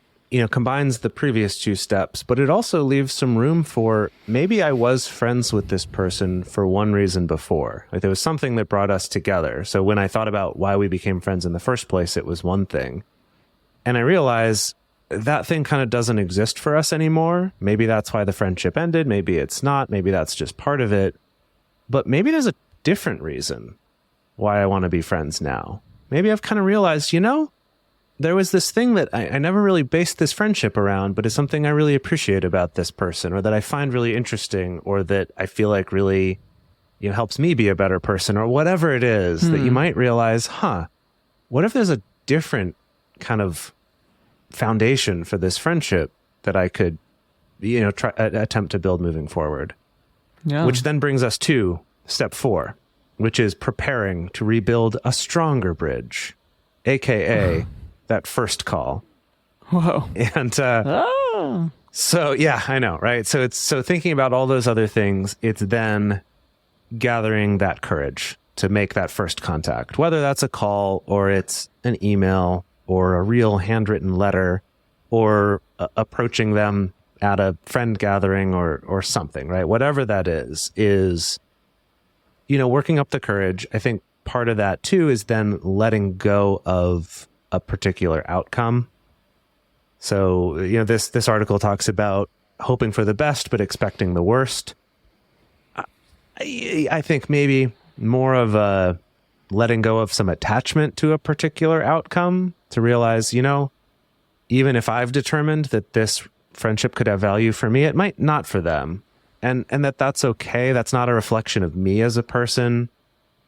combines the previous two steps, but it also leaves some room for maybe I was friends with this person for one reason before. Like there was something that brought us together. So when I thought about why we became friends in the first place, it was one thing. And I realized that thing kind of doesn't exist for us anymore. Maybe that's why the friendship ended. Maybe it's not. Maybe that's just part of it. But maybe there's a different reason why I want to be friends now. Maybe I've kind of realized, there was this thing that I never really based this friendship around, but is something I really appreciate about this person, or that I find really interesting, or that I feel like really, helps me be a better person, or whatever it is that you might realize, what if there's a different kind of foundation for this friendship that I could, attempt to build moving forward. Yeah. Which then brings us to step 4, which is preparing to rebuild a stronger bridge, aka that first call. Whoa. And so, yeah, I know, right? So thinking about all those other things, it's then gathering that courage to make that first contact, whether that's a call or it's an email or a real handwritten letter or approaching them at a friend gathering or something, right? Whatever that is, working up the courage. I think part of that too is then letting go of a particular outcome. So, this article talks about hoping for the best, but expecting the worst. I think maybe more of a letting go of some attachment to a particular outcome to realize, even if I've determined that this friendship could have value for me, it might not for them. And that's okay. That's not a reflection of me as a person.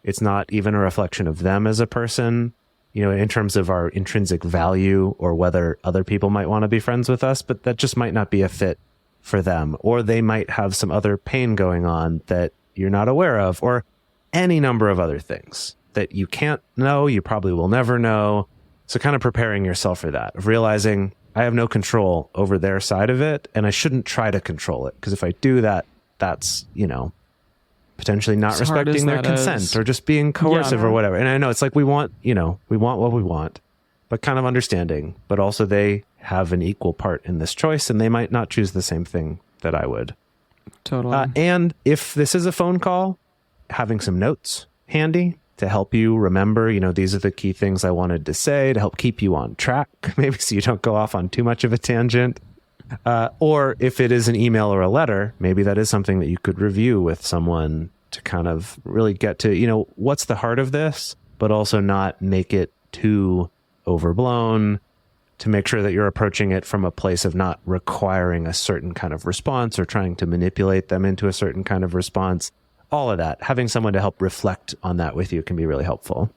It's not even a reflection of them as a person, in terms of our intrinsic value or whether other people might want to be friends with us, but that just might not be a fit for them. Or they might have some other pain going on that you're not aware of, or any number of other things that you can't know, you probably will never know. So kind of preparing yourself for that, of realizing I have no control over their side of it, and I shouldn't try to control it. Because if I do that, that's, potentially not respecting their consent or just being coercive or whatever. And I know it's like we want what we want, but kind of understanding. But also they have an equal part in this choice, and they might not choose the same thing that I would. Totally. And if this is a phone call, having some notes handy to help you remember, these are the key things I wanted to say to help keep you on track, maybe so you don't go off on too much of a tangent. Or if it is an email or a letter, maybe that is something that you could review with someone to kind of really get to, what's the heart of this, but also not make it too overblown, to make sure that you're approaching it from a place of not requiring a certain kind of response or trying to manipulate them into a certain kind of response. All of that, having someone to help reflect on that with you can be really helpful.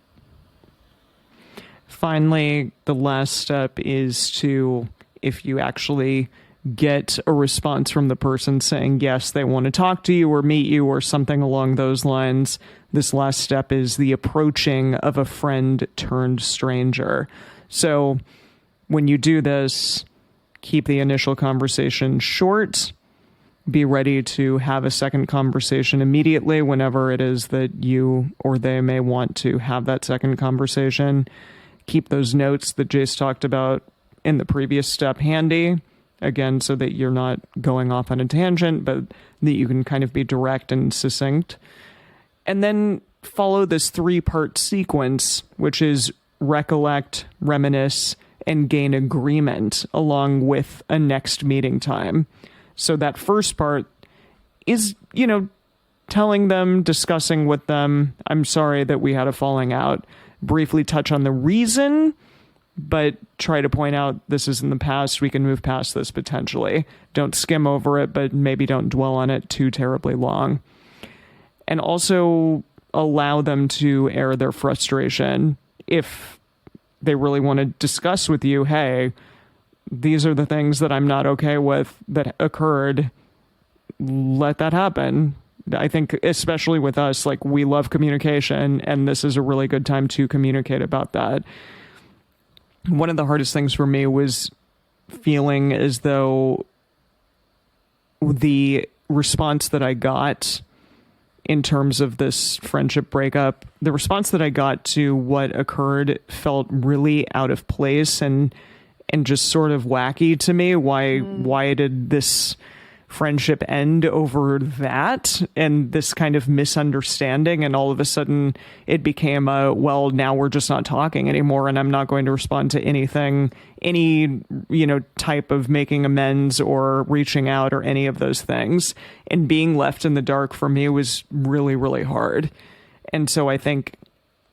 Finally, the last step is to, if you actually get a response from the person saying, yes, they want to talk to you or meet you or something along those lines, this last step is the approaching of a friend turned stranger. So when you do this, keep the initial conversation short. Be ready to have a second conversation immediately whenever it is that you or they may want to have that second conversation. Keep those notes that Jase talked about in the previous step handy, again, so that you're not going off on a tangent, but that you can kind of be direct and succinct. And then follow this 3-part sequence, which is recollect, reminisce, and gain agreement along with a next meeting time. So that first part is, telling them, discussing with them, I'm sorry that we had a falling out. Briefly touch on the reason, but try to point out this is in the past. We can move past this potentially. Don't skim over it, but maybe don't dwell on it too terribly long. And also allow them to air their frustration. If they really want to discuss with you, hey, these are the things that I'm not okay with that occurred, let that happen. I think especially with us, like, we love communication, and this is a really good time to communicate about that. One of the hardest things for me was feeling as though the response that I got in terms of this friendship breakup, the response that I got to what occurred felt really out of place and just sort of wacky to me. Why did this friendship end over that and this kind of misunderstanding? And all of a sudden it became well, now we're just not talking anymore, and I'm not going to respond to anything, any, type of making amends or reaching out or any of those things. And being left in the dark for me was really, really hard. And so I think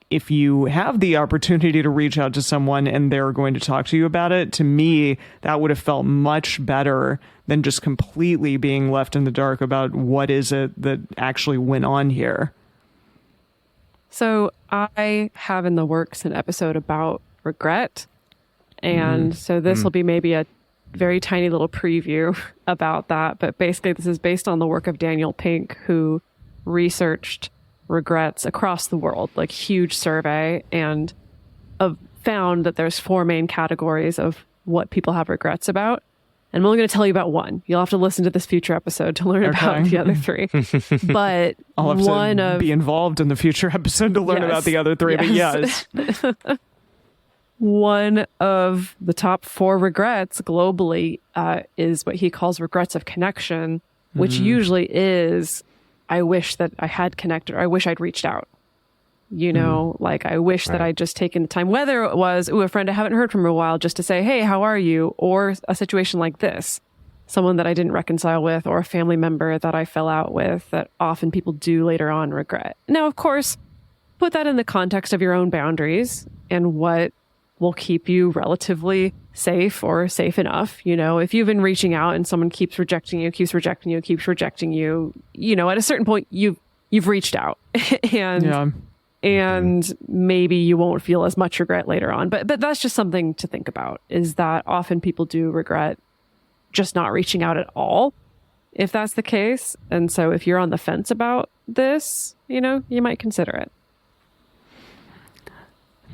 if you have the opportunity to reach out to someone and they're going to talk to you about it, to me, that would have felt much better than just completely being left in the dark about what is it that actually went on here. So I have in the works an episode about regret. And so this will be maybe a very tiny little preview about that. But basically, this is based on the work of Daniel Pink, who researched regrets across the world, like huge survey, and found that there's 4 main categories of what people have regrets about. And I'm only going to tell you about one. You'll have to listen to this future episode to learn about the other 3. But I'll have to be involved in the future episode to learn about the other 3. Yes. But yes. One of the top 4 regrets globally is what he calls regrets of connection, which usually is, I wish that I had connected, or I wish I'd reached out. Like, I wish that I'd just taken the time, whether it was, a friend I haven't heard from in a while, just to say, hey, how are you? Or a situation like this, someone that I didn't reconcile with, or a family member that I fell out with, that often people do later on regret. Now, of course, put that in the context of your own boundaries and what will keep you relatively safe or safe enough. If you've been reaching out and someone keeps rejecting you, at a certain point, you've reached out and maybe you won't feel as much regret later on. But that's just something to think about, is that often people do regret just not reaching out at all, if that's the case. And so if you're on the fence about this, you might consider it.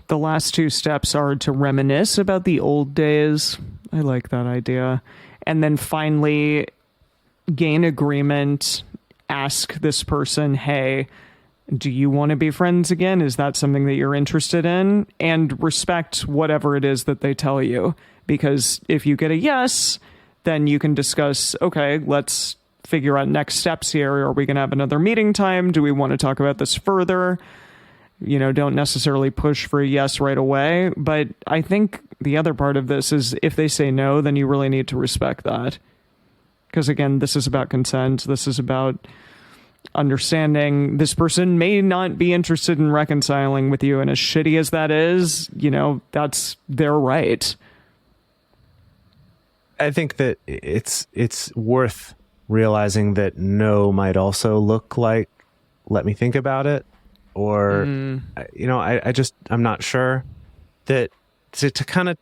The last 2 steps are to reminisce about the old days. I like that idea. And then finally, gain agreement. Ask this person, hey, do you want to be friends again? Is that something that you're interested in? And respect whatever it is that they tell you. Because if you get a yes, then you can discuss, okay, let's figure out next steps here. Are we going to have another meeting time? Do we want to talk about this further? Don't necessarily push for a yes right away. But I think the other part of this is, if they say no, then you really need to respect that. Because again, this is about consent. This is about understanding this person may not be interested in reconciling with you. And as shitty as that is, that's their right. I think that it's worth realizing that no might also look like, let me think about it. Or, I'm not sure that to kind of,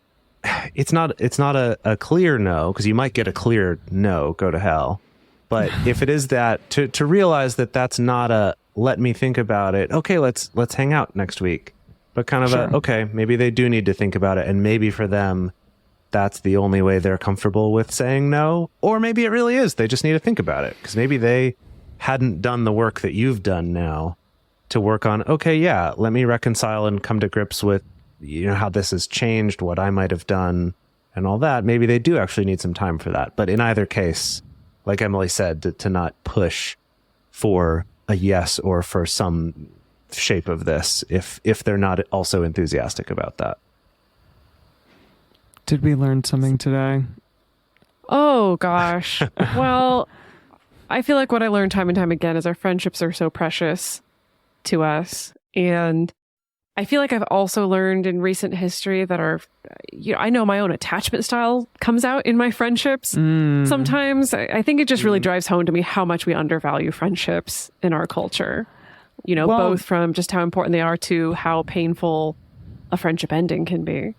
it's not a clear no, because you might get a clear no, go to hell. But if it is that, to realize that that's not a, let me think about it. Okay, let's hang out next week. But kind of okay, maybe they do need to think about it. And maybe for them, that's the only way they're comfortable with saying no. Or maybe it really is. They just need to think about it. Because maybe they hadn't done the work that you've done now to work on, okay, yeah, let me reconcile and come to grips with, how this has changed, what I might have done, and all that. Maybe they do actually need some time for that. But in either case, like Emily said, to not push for a yes or for some shape of this if they're not also enthusiastic about that. Did we learn something today? Oh, gosh. Well, I feel like what I learned time and time again is our friendships are so precious to us. And I feel like I've also learned in recent history that I know my own attachment style comes out in my friendships. Sometimes I think it just really drives home to me how much we undervalue friendships in our culture. Both from just how important they are to how painful a friendship ending can be.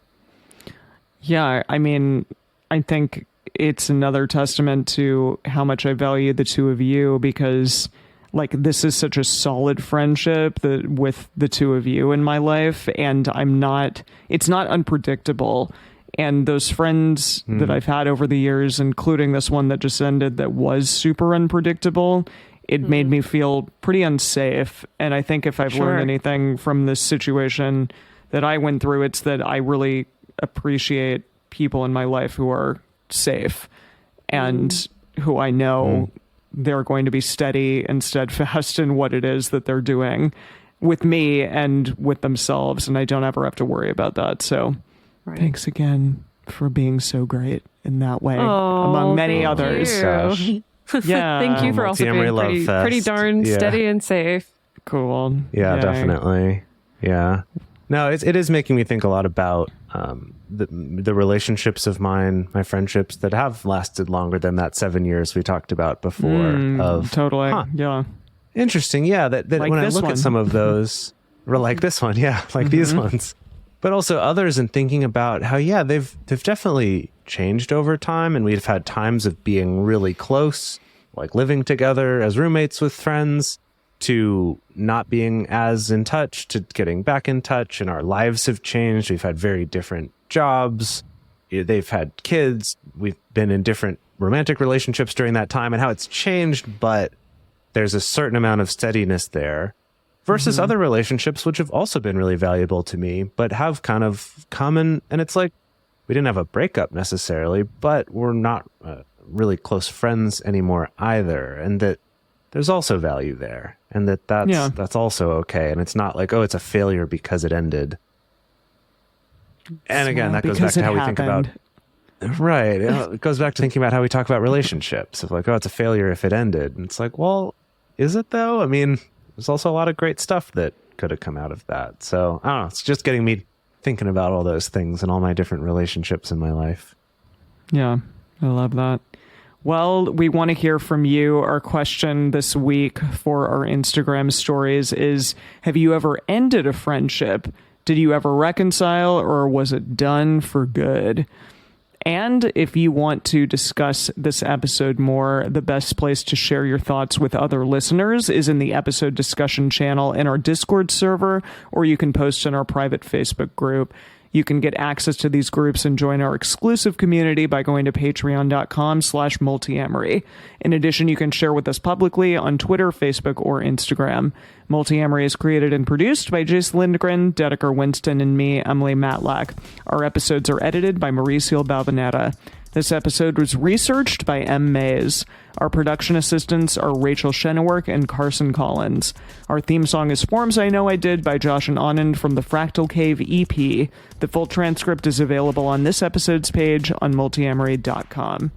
Yeah, I mean, I think it's another testament to how much I value the two of you, because like this is such a solid friendship with the two of you in my life, and it's not unpredictable. And those friends that I've had over the years, including this one that just ended that was super unpredictable, it made me feel pretty unsafe. And I think if I've learned anything from this situation that I went through, it's that I really appreciate people in my life who are safe and who I know they're going to be steady and steadfast in what it is that they're doing with me and with themselves. And I don't ever have to worry about that. So thanks again for being so great in that way, among many others. Gosh. Yeah. Thank you for also being pretty darn steady and safe. Cool. Yeah, Yay. definitely. Yeah. No, it is making me think a lot about the relationships of my friendships that have lasted longer than that 7 years we talked about before. Totally. Yeah. Interesting. Yeah. That like when I look at some of those, or like this one, yeah, like these ones, but also others, and thinking about how, they've definitely changed over time, and we've had times of being really close, like living together as roommates with friends, to not being as in touch, to getting back in touch, and our lives have changed. We've had very different jobs. They've had kids. We've been in different romantic relationships during that time, and how it's changed, but there's a certain amount of steadiness there versus other relationships, which have also been really valuable to me, but have kind of come and it's like, we didn't have a breakup necessarily, but we're not really close friends anymore either. And that there's also value there, and that's also okay. And it's not like, it's a failure because it ended. And again, that goes back to how we think about, right. It goes back to thinking about how we talk about relationships of like, it's a failure if it ended. And it's like, well, is it though? I mean, there's also a lot of great stuff that could have come out of that. So I don't know. It's just getting me thinking about all those things and all my different relationships in my life. Yeah, I love that. Well, we want to hear from you. Our question this week for our Instagram stories is, have you ever ended a friendship? Did you ever reconcile, or was it done for good? And if you want to discuss this episode more, the best place to share your thoughts with other listeners is in the episode discussion channel in our Discord server, or you can post in our private Facebook group. You can get access to these groups and join our exclusive community by going to patreon.com/multiamory. In addition, you can share with us publicly on Twitter, Facebook, or Instagram. Multiamory is created and produced by Jase, Lindgren, Dedeker, Winston, and me, Emily Matlack. Our episodes are edited by Mauricio Balvanera. This episode was researched by M. Mays. Our production assistants are Rachel Shennework and Carson Collins. Our theme song is Forms I Know I Did by Josh and Anand from the Fractal Cave EP. The full transcript is available on this episode's page on multiamory.com.